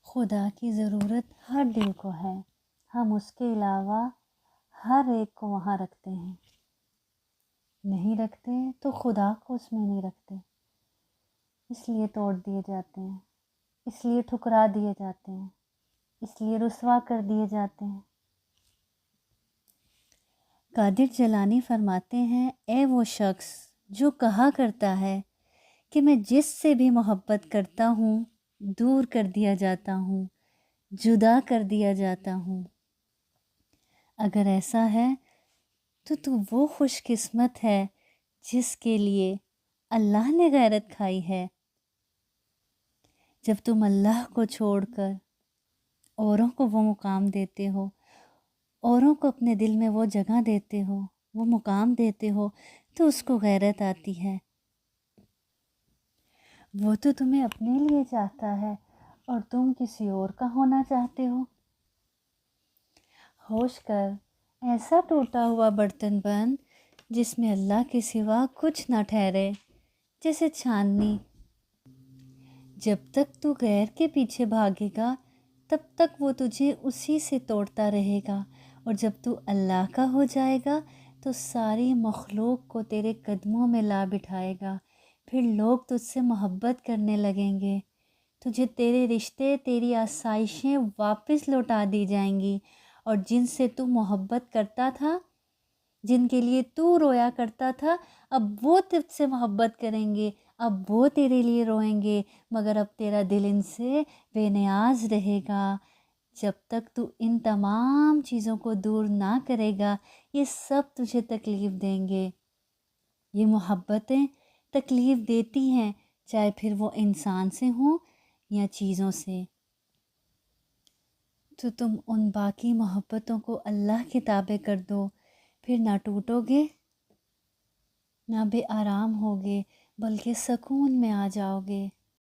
خدا کی ضرورت ہر دل کو ہے، ہم اس کے علاوہ ہر ایک کو وہاں رکھتے ہیں، نہیں رکھتے تو خدا کو اس میں نہیں رکھتے، اس لیے توڑ دیے جاتے ہیں، اس لیے ٹھکرا دیے جاتے ہیں، اس لیے رسوا کر دیے جاتے ہیں۔ قادر جیلانی فرماتے ہیں، اے وہ شخص جو کہا کرتا ہے کہ میں جس سے بھی محبت کرتا ہوں دور کر دیا جاتا ہوں، جدا کر دیا جاتا ہوں، اگر ایسا ہے تو وہ خوش قسمت ہے جس کے لیے اللہ نے غیرت کھائی ہے۔ جب تم اللہ کو چھوڑ کر اوروں کو وہ مقام دیتے ہو، اوروں کو اپنے دل میں وہ جگہ دیتے ہو، وہ مقام دیتے ہو، تو اس کو غیرت آتی ہے۔ وہ تو تمہیں اپنے لیے چاہتا ہے اور تم کسی اور کا ہونا چاہتے ہو۔ ہوش کر ایسا ٹوٹا ہوا برتن بن جس میں اللہ کے سوا کچھ نہ ٹھہرے، جیسے چاندنی۔ جب تک تو غیر کے پیچھے بھاگے گا تب تک وہ تجھے اسی سے توڑتا رہے گا، اور جب تو اللہ کا ہو جائے گا تو ساری مخلوق کو تیرے قدموں میں لا بٹھائے گا، پھر لوگ تجھ سے محبت کرنے لگیں گے، تجھے تیرے رشتے، تیری آسائشیں واپس لوٹا دی جائیں گی، اور جن سے تو محبت کرتا تھا، جن کے لیے تو رویا کرتا تھا، اب وہ تجھ سے محبت کریں گے، اب وہ تیرے لیے روئیں گے، مگر اب تیرا دل ان سے بے نیاز رہے گا۔ جب تک تو ان تمام چیزوں کو دور نہ کرے گا یہ سب تجھے تکلیف دیں گے۔ یہ محبتیں تکلیف دیتی ہیں، چاہے پھر وہ انسان سے ہوں یا چیزوں سے۔ تو تم ان باقی محبتوں کو اللہ کے تابع کر دو، پھر نہ ٹوٹو گے، نہ بے آرام ہوگے، بلکہ سکون میں آ جاؤ گے۔